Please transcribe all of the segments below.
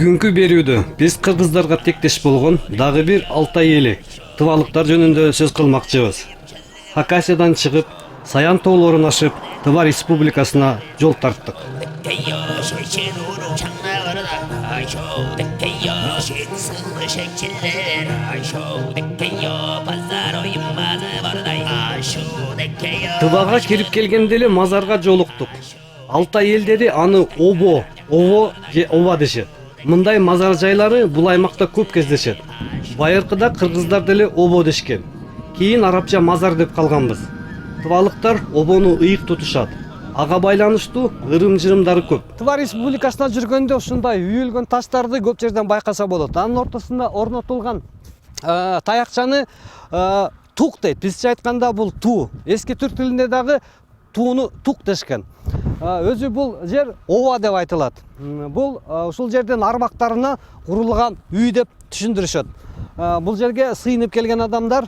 Бүгүнкү берүүдө биз кыргыздарга тектеш болгон дагы бир Алтай эли тыбалыктар жөнүндө сөз кылмакчыбыз. Хакасиядан чыгып, Саян тоолорун ашып, Тыва Республикасына жол тарттык. Тывага кирип келгенде эле мазарга жолуктук. Алтай элдери аны ово же ова дешет. Мындай мазар жайлары бул аймакта көп кездешет. Байыркыда кыргыздар деле обо дешкен. Кийин арабча мазар деп калганбыз. Тывалыктар обону ыйык тутушат. Ага байланыштуу ырым-жырымдары көп. Тыва Республикасына жүргөндө ушундай үйүлгөн таштарды көп жерден байкаса болот. Анын ортосунда орнотулган таякчаны тук дейт. Бизче айтканда бул туу. Эски түрк тилинде дагы тууну тук дешкен. Өзү бул жер ова деп айтылат. Бул ушул жерден арбактарына курулган үй деп түшүндүрүшөт. Бул жерге сыйынып келген адамдар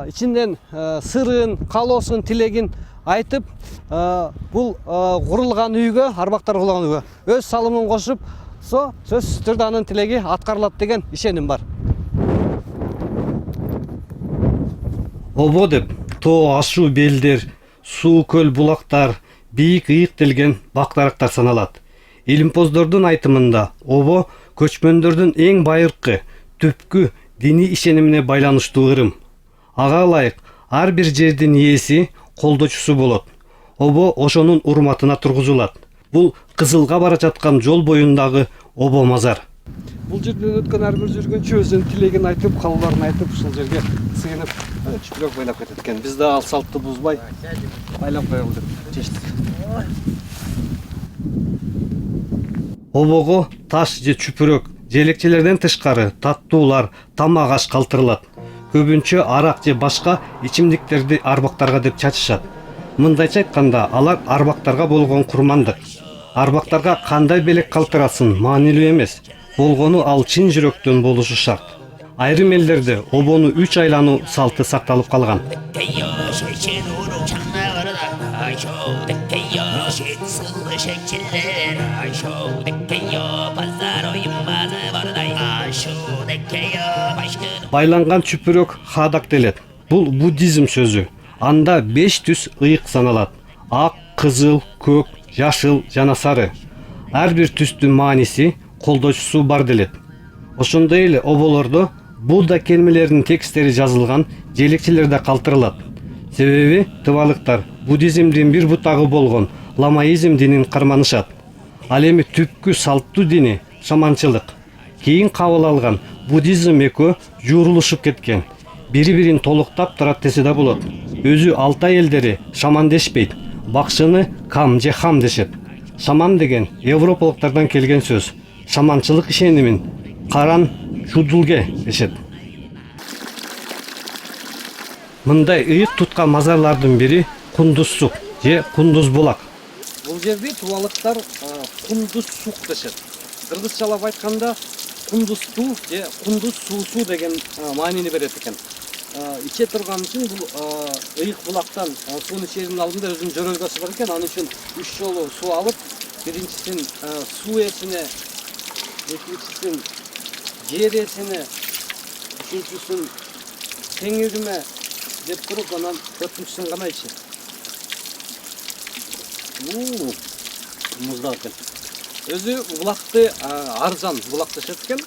ичинден сырын, калоосун, тилегин айтып, бул курулган үйгө, арбактар курулган үйгө өз салымын кошуп, сөзсүз түрдө анын тилеги аткарылат деген ишеним бар. Обо деп тоо ашуу белдер, суу көл булактар, бийик ыйыктелген бактарактар саналат. Илимпоздордун айтымында обо көчмөндөрдүн эң байыркы, түпкү диний ишенимине байланыштуу ырым. Ага ылайык ар бир жердин ээси, колдочусу болот. Обо ошонун урматына тургузулат. Бул Кызылга бара жаткан жол боюндагы обо мазар. Бул жерден өткөн ар бир жүргөнчү өзүнүн тилегин айтып, каалоолорун айтып, ушул жерге сыйынып, чүпүрөк байлап кетет экен. Биз да ал салтты бузбай байлап коелу деп чечтик. Обого таш же чүпүрөк, желекчелерден тышкары таттуулар, тамак аш калтырылат. Көбүнчө арак же башка ичимдиктерди арбактарга деп чачышат. Мындайча айтканда, алар арбактарга болгон курмандык. Арбактарга кандай белек калтырасын маанилүү эмес. Болгону ал чын жүрөктөн болушу шарт. Айрым элдерде обону 3 айлануу салты сакталып калган. Байланган чүпүрөк хадак делет. Бул буддизм сөзү. Анда 5 түс ыйык саналат. Ак, кызыл, көк, жашыл жана сары. Ар бир түстүн мааниси, колдочусу бар делет. Ошондой эле оболордо Будда келмелеринин текстери жазылган желекчелер да калтырылат. Себеби тывалыктар буддизмдин бир бутагы болгон ламаизм динин карманышат. Ал эми түпкү салттуу дини шаманчылык. Кийин кабыл алган буддизм экөө жуурулушуп кеткен. Бири-бирин толуктап турат десе да болот. Өзү Алтай элдери шаман дешпейт, бакшыны кам же хам дешет. Шаман деген европалыктардан келген сөз. Шаманчылык ишенимин каран чудулге дешет. Мындай ыйык туткан мазарлардын бири Кундуз сук же Кундуз булак. Бул жерди тубалыктар Кундуз сук дешет. Кыргызчалап айтканда Кундуз туу же Кундуз суусу деген маанини берет экен. Иче турган үчүн бул ыйык булактан сууну ичердин алдында өзүнүн жөрөлгөсү бар экен. Анын үчүн 3 жолу суу алып, биринчисин суу ээсине, экинчисин жер ээсине, үчүнчүсүн теңириме деп туруп, анан төртүнчүсүн гана ичет. Муздак экен. Өзү булакты арзан булак дешет экен.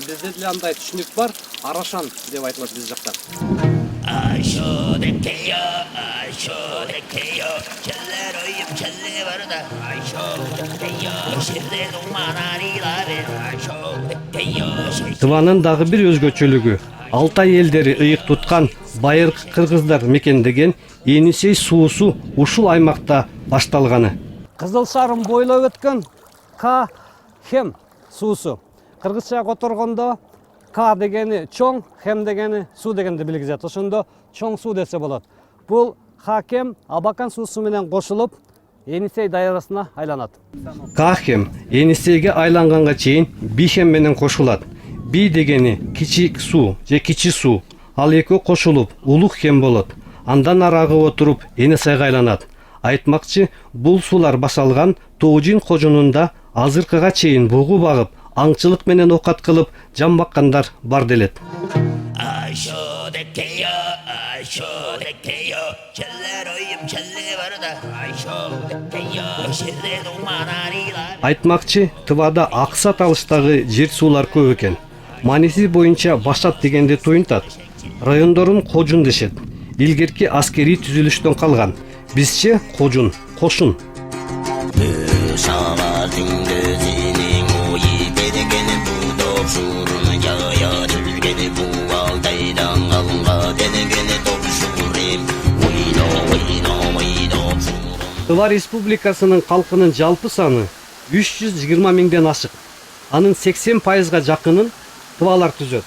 Бизде деле андай түшүнүк бар, арашан деп айтылат биз жакта. Тыванын дагы бир өзгөчөлүгү Алтай элдери ыйык туткан байыркы кыргыздар мекендеген Енисей суусу ушул аймакта башталганы. Кызыл шарын бойлоп өткөн К-хем суусу. Кыргызча которгондо К дегени чоң, хем дегени суу дегенди билгизет. Ошондо чоң суу десе болот. Бул Хакем Абакан суусу менен кошулуп Енисей дайрасына айланат. К-хем Енисейге айланганга чейин Бихем менен кошулат. Би дегени кичик суу же кичи суу. Ал экөө кошулуп улук хем болот. Андан арагы отуруп Енисейге айланат. Айтмакчы, бул сулар басалган Тоожин кожунунда азыркыга чейин бугу багып, аңчылык менен оокат кылып жан баккандар бар делет. Айтмакчы, Тывада аксат алыштагы жер суулар көп экен. Маниси боюнча Башат дегенди туюнтат. Райондорун Кожун дешет. Илгерки аскери түзүлүштөн калган. Бизче Кожун, Кошун. Тыва Республикасынын калкынын жалпы саны 320 миңден ашык. Анын 80%га жакынын тывалар түзөт.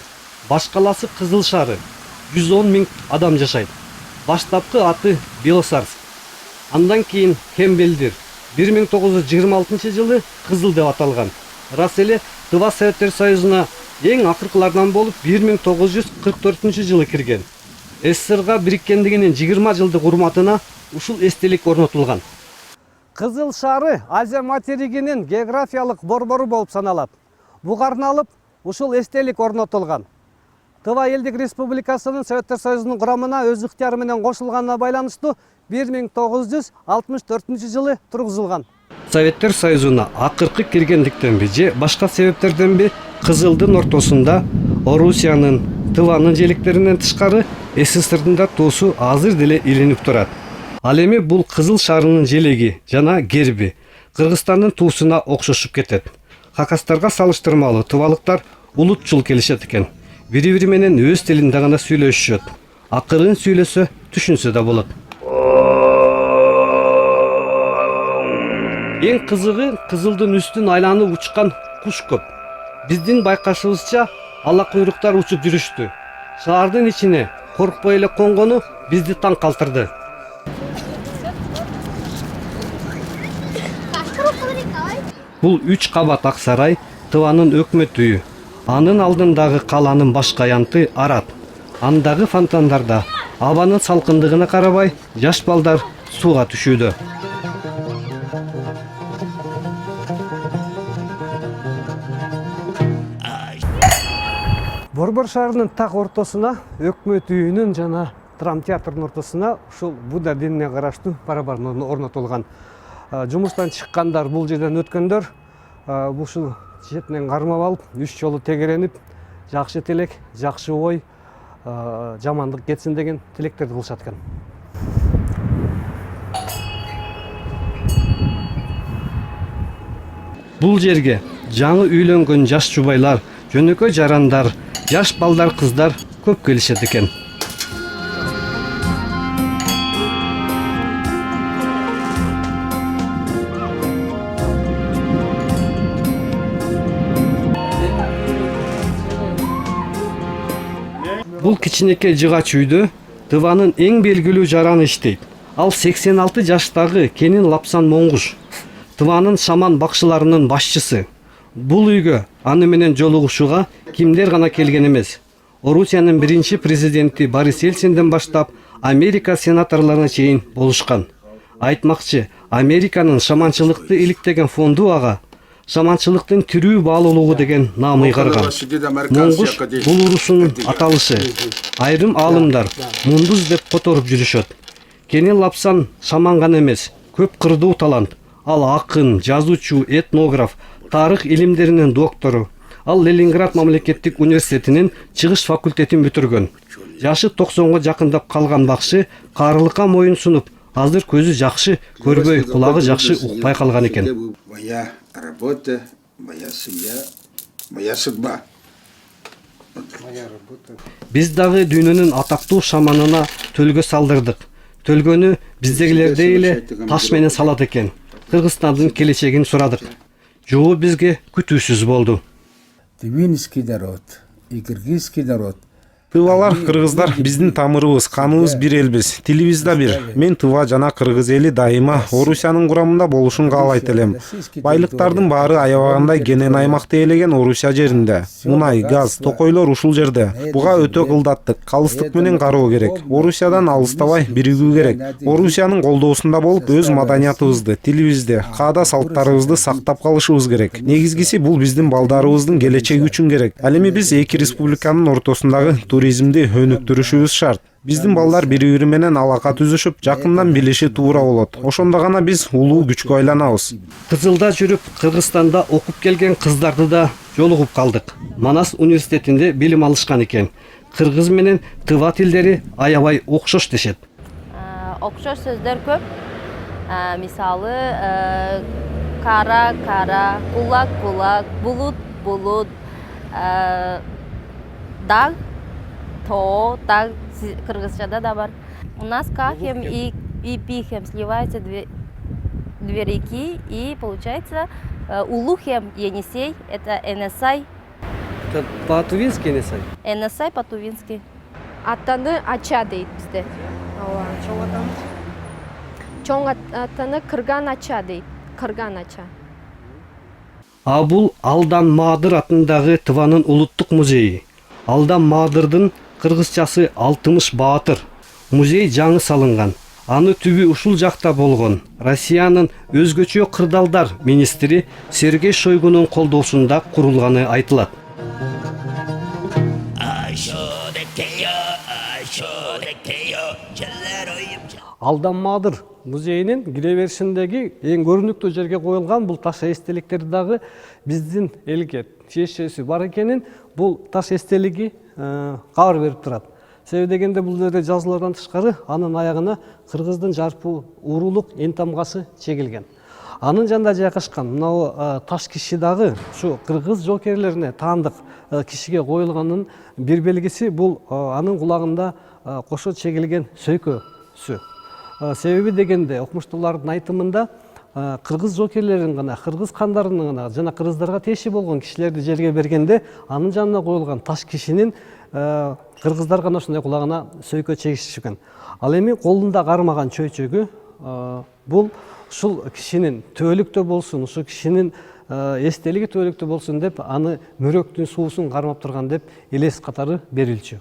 Башкаласы Кызыл шары 110 миң адам жашайт. Баштапкы аты Белосарск. Андан кийин Кембелдир 1926 жылы Кызыл деп аталган. Рас эле Тыва Советтер Союзуна эң акыркылардан болуп 1944 жылы кирген. СССРга бириккендигинин 20 жылдык урматына ушул эстелик орнотулган. Кызыл шары Азия материгинин географиялык борбору болуп саналат. Буга арналып ушул эстелик орнотулган. Тыва элдик республикасынын Советтер Союзунун курамына өз ыктыяры менен кошулганына байланыштуу 1964 жылы тургузулган. Советтер Союзуна акыркы киргендиктенби же башка себептерденби Кызылдын ортосунда Орусиянын, Тыванын желектеринен тышкары СССРдын да туусу азыр деле илинип турат. Ал эми бул Кызыл шарынын желеги жана герби Кыргызстандын туусуна окшошуп кетет. Хакастарга салыштырмалуу тывалыктар улутчул келишет экен. Бири-бири менен өз тилинде гана сүйлөшүшөт. Акырын сүйлөсө түшүнсө да болот. Эң кызыгы Кызылдын үстүн айланып учкан куш көп. Биздин байкашыбызча ала куйруктар учуп жүрүштү. Шаардын ичине коркпой эле конгону бизди таң калтырды. Бул 3 кабат ак сарай Тыванын өкмөт үйү. Анын алдындагы каланын баш каянты Арат. Андагы фонтандарда абанын салкындыгына карабай жаш балдар сууга түшүүдө. Борбор шаарынын так ортосуна өкмөт үйүнүн жана драмтеатрдын ортосуна ушул Будда динине караштуу барабан орнотулган. Жумуштан чыккандар бул жерден өткөндөр ушул четинен кармап алып, 3 жолу тегеренип, жакшы тилек, жакшы ой, жамандык кетсин деген тилектерди кылышат экен. Бул жерге жаңы үйлөнгөн жаш жубайлар, жөнөкөй жарандар, жаш балдар, кыздар көп келишет экен. Бул кичинекей жыгач үйдө Тыванын эң белгилүү жараны иштейт. Ал 86 жаштагы Кенин Лапсан Моңгуш, Тыванын шаман бакчыларынын башчысы. Бул үйгө аны менен жолугушууга кимдер гана келген эмес. Орусиянын биринчи президенти Борис Ельцинден баштап Америка сенаторлоруна чейин болушкан. Айтмакчы, Американын шаманчылыкты иликтеген фонду ага шаманчылыктын тирүү баалуулугу деген наам ыйгарган. Моңгуш бул урусунун аталышы. Айрым аалымдар мундуз деп которуп жүрүшөт. Кенин Лапсан шаман гана эмес, көп кырдуу талант. Ал акын, жазуучу, этнограф, тарых илимдеринин доктору. Ал Ленинград мамлекеттик университетинин чыгыш факультетин бүтүргөн. Жашы 90га жакындап калган бакшы каарылыкка моюн сунуп, азыр көзү жакшы көрбөй, кулагы жакшы укпай калган экен. Моя работа, моя семья, моя судьба. Биз дагы дүйнөнүн атактуу шаманына төлгө салдырдык. Төлгөнү биздегилердей эле таш менен салат экен. Кыргызстандын келечегин сурадык. Жоо бизге күтүүсүз болду. Тюменский народ и кыргызский народ Тывалар кыргыздар биздин тамырыбыз, каныбыз бир элбиз, тилибиз да бир. Мен Тыва жана кыргыз эли дайыма Орусиянын курамында болушун каалайт элем. Байлыктардын баары аябагандай кенен аймакты ээлеген Орусия жеринде. Мунай, газ, токойлор ушул жерде. Буга өтө кылдаттык, калыстык менен кароо керек. Орусиядан алыстабай биригүү керек. Орусиянын колдоосунда болуп өз маданиятыбызды, тилибизди, каада салттарыбызды сактап калышыбыз керек. Негизгиси бул биздин балдарыбыздын келечеги үчүн керек. Ал эми биз эки республиканын ортосундагы туризмди өнүктүрүшүбүз шарт. Биздин балдар бири-бири менен алака түзүшүп, жакындан билиши туура болот. Ошондо гана биз улуу күчкө айланабыз. Кызылда жүрүп, Кыргызстанда окуп келген кыздарды да жолугуп калдык. Манас университетинде билим алышкан экен. Кыргыз менен Тыва тилдери аябай окшош дешет. Окшош сөздөр көп. Мисалы, кара, кара, кулак, кулак, булут, булут, даг, то, так, кыргызчада да бар. У нас кахем и пихем сливаются две реки, и получается Улухем, Енисей, это Энесай. Это по-тувински Енисей? Энесай по-тувински. Атаны ача дейт бизде. Чоң атаны кырган ача дейт. Кырган ача. А бул Алдан Маадыр атындагы Тыванын улуттук музейи. Алдан Маадырдын кыргызчасы Алтымыш Баатыр. Музей жаңы салынган. Аны түбү ушул жакта болгон. Россиянын өзгөчө кырдалдар министри Сергей Шойгунун колдоосунда курулганы айтылат. Алдан Маадыр музейинин кире беришиндеги эң көрүнүктүү жерге коюлган бул таш эстеликтер дагы биздин элге тиешеси бар экенин бул таш эстелиги кабар берип турат. Себеби дегенде бул жерде жазуулардан тышкары анын аягына кыргыздын жарпу уурулук эн тамгасы чегилген. Анын жанында жайгашкан мынау таш киши дагы ушу кыргыз жоокерлерине таандык кишиге коюлганын бир белгиси бул анын кулагында кошо чегилген сөйкөсү. Себеби дегенде окумуштуулардын айтымында кыргыз жоокерлерин гана, кыргыз кандарынын гана жана кыргыздарга тиеши болгон кишилерди жерге бергенде анын жанына коюлган таш кишинин кыргыздар гана ошондой кулагына сөйкө чегишишкен. Ал эми колунда кармаган чөйчөгү бул ушул кишинин төөлүктө болсун, ушул кишинин эстелиги төөлүктө болсун деп аны мөрөктүн суусун кармап турган деп элес катары берилчү.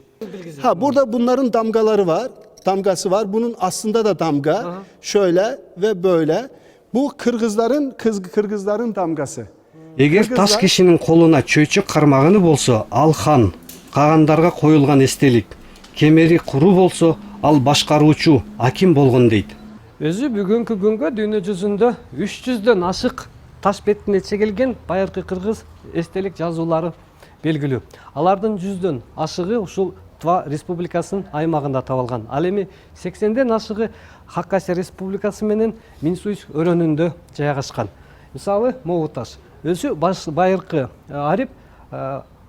Burada bunların damgaları var. Damgası var. Bunun aslında da damga. Şöyle ve böyle. Bu Kırgızların damgası. Эгер таш кишинин колуна чөйчөк кармаганы болсо, ал хан, кагандарга коюлган эстелик. Кемери куру болсо, ал башкаруучу, аким болгон дейт. Өзү бүгүнкү күнгө дүйнө жүзүндө 300дөн ашык таш бетине чегилген байыркы кыргыз эстелик жазуулары белгилүү. Алардын 100дөн ашыгы ушул Тыва республикасынын аймагында табылган. Ал эми 80ден ашыгы Хакасия республикасы менен Минсуйск өрөөнүндө жайгашкан. Мисалы, могу таш өзү байыркы арип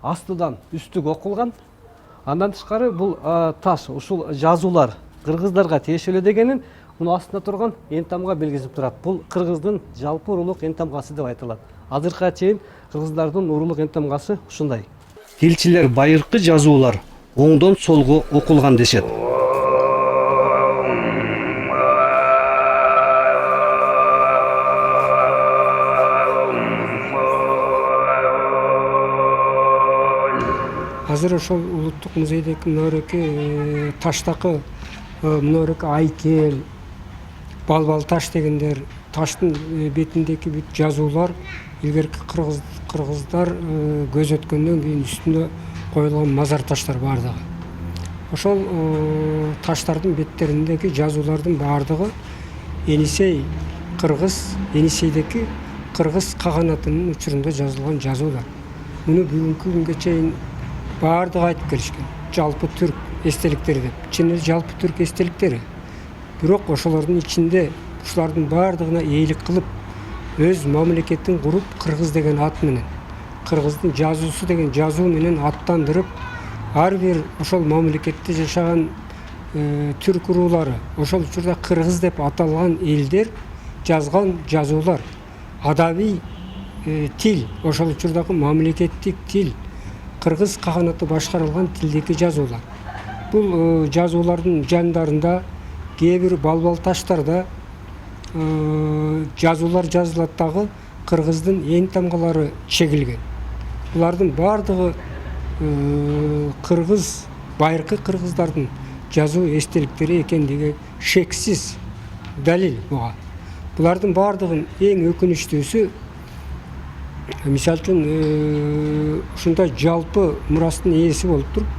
астыдан үстүгө окулган. Андан тышкары бул таш, ушул жазуулар кыргыздарга тиешелүү дегенин муну астында турган эн тамга белгизип турат. Бул кыргыздын жалпы уруулук эн тамгасы деп айтылат. Азыркыга чейин кыргыздардын уруулук эн тамгасы ушундай. Тилчилер байыркы жазуулар оңдон солго окулган дешет. Азыр ошол улуттук музейдеги мынореки таштакы мынореки айкел, балбал таш дегендер, таштын бетиндеги бүт жазуулар илгерки кыргыздар көз өткөндөн кийин үстүнө коюлган мазар таштар бардыгы. Ошол таштардын беттериндеги жазуулардын бардыгы Енисей кыргыз, Енисейдеги кыргыз каганатынын учурунда жазылган жазуулар. Муну бүгүнкү күнгө чейин бардыгы айтып келишкен. Жалпы түрк эстеликтери деп. Чын жалпы түрк эстеликтери. Бирок ошолордун ичинде ушулардын бардыгына ээлик кылып, өз мамлекетин куруп, кыргыз деген ат менен, кыргыздын жазуусу деген жазуу менен аттандырып, ар бир ошол мамлекетте жашаган түрк уруулары, ошол учурда кыргыз деп аталган элдер жазган жазуулар, адабий тил, ошол учурдагы мамлекеттик тил, кыргыз каганаты башкарылган тилдеги жазуулар. Бул жазуулардын жандарында кээ бир балбал таштарда жазуулар жазылат дагы кыргыздын эң тамгалары чегилген. Булардын бардыгы кыргыз, байыркы кыргыздардын жазуу эстеликтери экендиги шексиз далил буга. Булардын бардыгын эң өкүнүчтүүсү, мисалы үчүн ушундай жалпы мурастын ээси болуп туруп,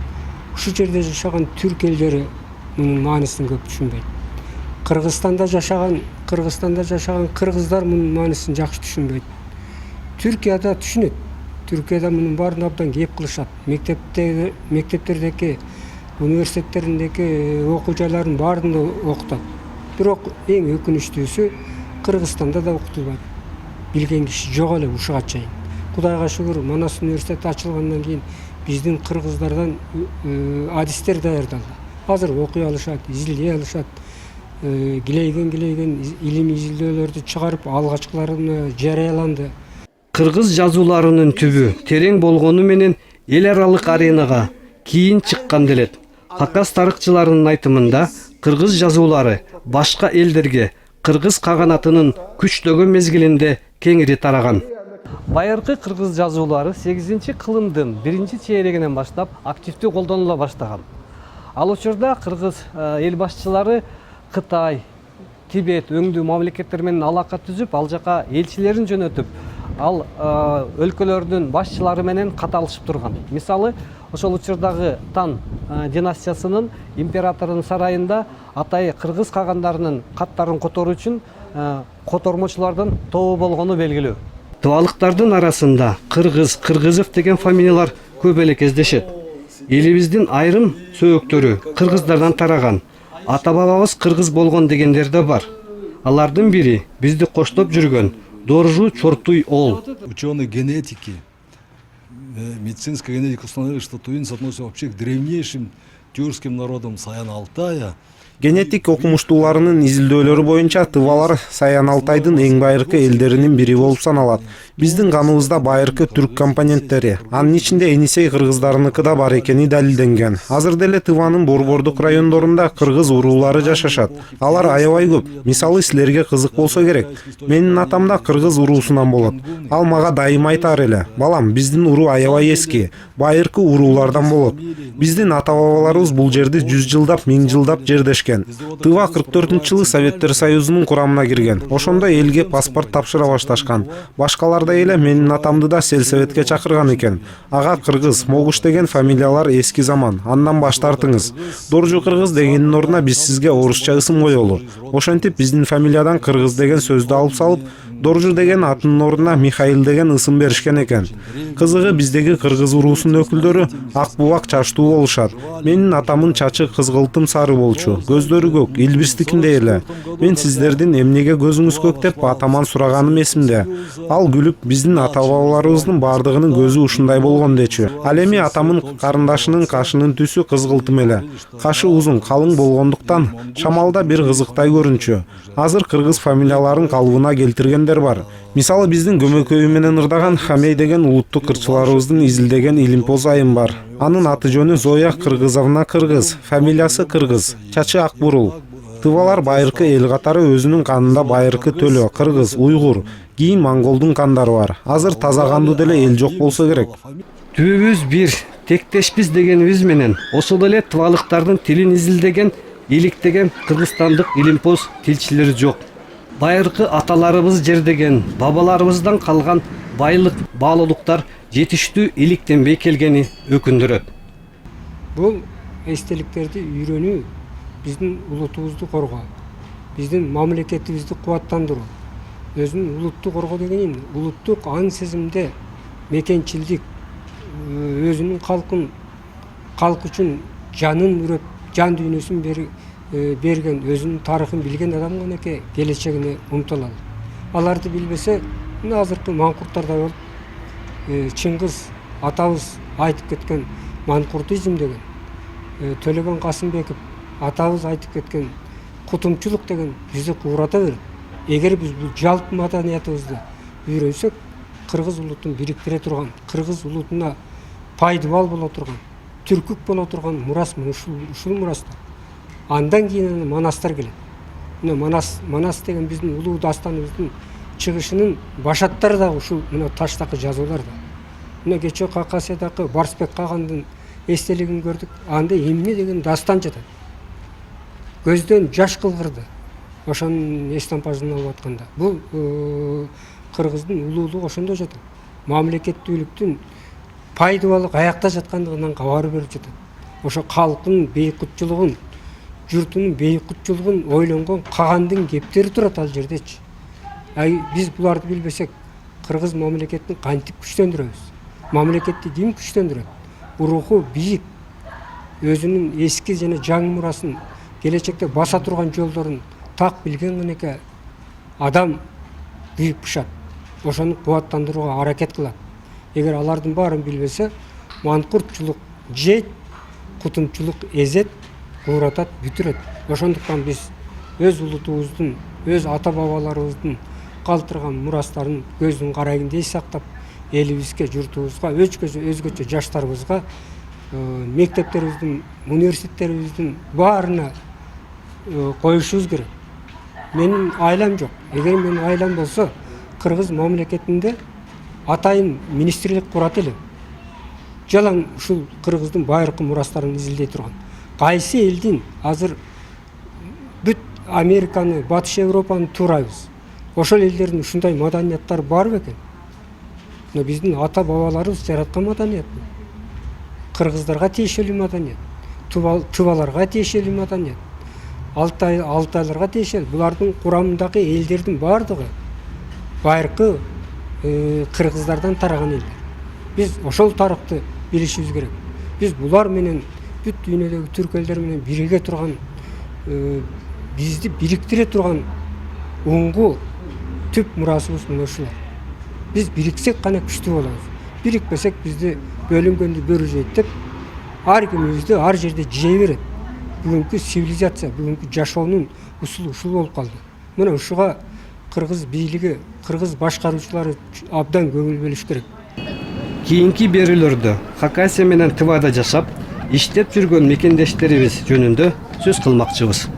ушу жерде жашаган түрк элдери мунун маанисин көп түшүнбөйт. Кыргызстанда жашаган кыргыздар мунун маанисин жакшы түшүнбөйт. Түркияда түшүнөт. Түркияда мунун баарын абдан кеп кылышат. Мектептердеки, университеттериндеки окуу жайларынын баарында окутат. Бирок эң өкүнүчтүүсү Кыргызстанда да окутулбайт. Билген киши жок эле ушуга чейин. Кудайга шүгүр, Манас университети ачылгандан кийин биздин кыргыздардан адистер даярдалды. Азыр окуй алышат, изилдей алышат. Гилейген илимий изилдөөлөрдү чыгарып алгачкыларына жарыяланды. Кыргыз жазууларынын түбү терең болгону менен эл аралык аренага кийин чыккан делет. Хакас тарыхчыларынын айтымында кыргыз жазуулары башка элдерге кыргыз каганатынын күчтөгөн мезгилинде кеңири тараган. Байыркы кыргыз жазуулары 8-кылымдын 1-чейрегинен баштап активдүү колдонула баштаган. Ал учурда кыргыз эл башчылары Кытай, Тибет, өңдүү мамлекеттер менен алака түзүп, ал жака элчилерин жөнөтүп, ал өлкөлөрдүн башчылары менен кат алышып турган. Мисалы, ошол учурдагы Тан династиясынын императорунун сарайында атайы кыргыз кагандарынын каттарын которуу үчүн котормочулардан тобу болгону белгилүү. Тыбалыктардын арасында Кыргыз, Кыргызов деген фамилиялар көп эле кездешет. Элибиздин айрым сөөктөрү кыргыздардан тараган. Ата-бабабыз кыргыз болгон дегендер да бар. Алардын бири бизди коштоп жүргөн Доржу Чортуй Ол. Ученые генетики, медицинская генетика установили, что тувинцы относятся вообще к древнейшим тюркским народам Саян Алтая. Генетик окумуштууларынын изилдөөлөрү боюнча тывалар Саян Алтайдын эң байыркы элдеринин бири болуп саналат. Биздин каныбызда байыркы түрк компоненттери, анын ичинде Энисей кыргыздарыныкы да бар экени далилденген. Азыр деле Тыванын борбордук райондорунда кыргыз уруулары жашашат. Алар аябай көп. Мисалы силерге кызык болсо керек. Менин атам да кыргыз уруусунан болот. Ал мага дайыма айтар эле: "Балам, биздин уруу аябай эски, байыркы уруулардан болот. Биздин ата-бабаларыбыз бул жерди 100 жылдап, 1000 жылдап жердешкен. Тыва 44-жылы Советтер Союзунун курамына кирген. Ошондо элге паспорт тапшыра башташкан. Башкалар эле менин атамды да сельсоветке чакырган экен. Ага кыргыз, Могуш деген фамилиялар эски заман. Андан баш тартыңыз. Доржу кыргыз дегендин ордуна биз сизге орусча ысым коелу. Ошентип биздин фамилиядан кыргыз деген сөздү алып салып, Доржу деген атынын ордуна Михаил деген ысым беришкен экен. Кызыгы биздеги кыргыз уруусунун өкүлдөрү ак бубак чачтуу болушат. Менин атамын чачы кызгылтым сары болчу, көздөрү көк, Илбирстикиндей эле. Мен сиздердин эмнеге көзүңүз көк деп атаман сураганым эсимде. Ал күлүп, биздин ата-бабаларыбыздын бардыгынын көзү ушундай болгон дечү. Ал эми атамын карындашынын кашынын түсү кызгылтым эле. Кашы узун, калың болгондуктан шамалда бир кызыктай көрүнчү. Азыр кыргыз фамилияларын калыбына келтиргендер бар. Мисалы биздин көмөкөйү менен ырдаган Хамей деген улуттук кырчыларыбыздын изилдеген Илимпоз айым бар. Анын аты жөнү Зоя Кыргызовна Кыргыз, фамилиясы Кыргыз, чачы ак бурул. Тывалар байыркы эл катары өзүнүн канында байыркы төлө, кыргыз, уйгур, кийин монголдун кандары бар. Азыр таза кандуу деле эл жок болсо керек. Түбүбүз бир, тектешпиз дегенибиз менен ошол эле тывалыктардын тилин изилдеген, иликтеген кыргызстандык Илимпоз тилчилери жок. Байыркы аталарыбыз жердеген, бабаларыбыздан калган байлык, баалуулуктар жетиштүү иликтенбей келгени өкүндүрөт. Бул эстеликтерди үйрөнүү биздин улутубузду коргоо, биздин мамлекетибизди кубаттандыруу. Өзүнүн улутту коргоо деген улуттук аң сезимде мекенчилдик, өзүнүн калк үчүн жанын үрөп, жан дүйнөсүн берген, өзүнүн тарыхын билген адам гана келечегине умтулат. Аларды билбесе, азыркы маңкурттарда болуп, Чыңгыз атабыз айтып кеткен манкуртизм деген, Төлөгөн Касымбеков атабыз айтып кеткен кутумчулук деген бизди куурата берет. Эгер биз бул жалпы маданиятыбызды үйрөнсөк, кыргыз улутун бириктире турган, кыргыз улутуна пайдыбал боло турган, түркүк боло турган мурас мына ушул мурастар. Андан кийин манастар келет. Мына манас деген биздин улуу дастаныбыздын чыгышынын башаттары да ушул мына таштакы жазуулар да. Мына кечээ Какасиядагы Барсбек Кагандын эстелигин көрдүк. Анда эмне деген дастан жатат. Көздөн жаш кылгырды. Ошонун эстампажын алып атканда. Бул кыргыздын улуулугу ошондо жатат. Мамлекеттүүлүктүн пайдыбалы аякта жаткандыгынан кабар берип жатат. Ошо калктын бейкутчулугун, журтунун бейкутчулугун ойлонгон Кагандын кептери турат ал жердечи. Биз буларды билбесек, кыргыз мамлекетин кантип күчтөндүрөбүз? Мамлекетти ким күчтөндүрөт? Руху бийик, өзүнүн эски жана жаңы мурасын, келечекте баса турган жолдорун так билген генеке адам күйүп пышат. Ошону кубаттандырууга аракет кылат. Эгер алардын баарын билбесе, манкуртчулук жейт, кутумчулук эзет, кууратат, бүтүрөт. Ошондуктан биз өз улутубуздун, өз ата бабаларыбыздын калтырган мурастарын көздүн карайындей сактап, элибизге, журтубузга, өзгөчө жаштарыбызга, мектептерибиздин, университеттерибиздин баарына коюшубуз керек. Менин айлам жок. Эгер менин айлам болсо, кыргыз мамлекетинде атайын министрлик курат элем. Жалаң ушул кыргыздын байыркы мурастарын изилдей турган. Кайсы элдин азыр бүт Американы, Батыш Европаны туурайбыз. Ошол элдердин ушундай маданияттары бар бекен? Но биздин ата бабаларыбыз жараткан маданият. Кыргыздарга тиешелүү маданият, тубаларга тиешелүү маданият, алтайларга тиешелүү. Булардын курамындагы элдердин баардыгы байыркы кыргыздардан тараган элдер. Биз ошол тарыхты билишибиз керек. Биз булар менен бүт дүйнөдөгү түрк элдер менен бирге турган, бизди бириктире турган уңгу түп мурасыбыз мына ушулар. Биз бириксек гана күчтүү болобуз. Бирикпесек бизди бөлүнгөндү бөрү жейт деп, ар кимибизди ар жерде жей берет. Бүгүнкү цивилизация, бүгүнкү жашоонун усулу ушул болуп калды. Мына ушуга кыргыз бийлиги, кыргыз башкаруучулары абдан көңүл бөлүш керек. Кийинки берүүлөрдө Хакасия менен Тывада жашап, иштеп жүргөн мекендештерибиз жөнүндө сөз кылмакчыбыз.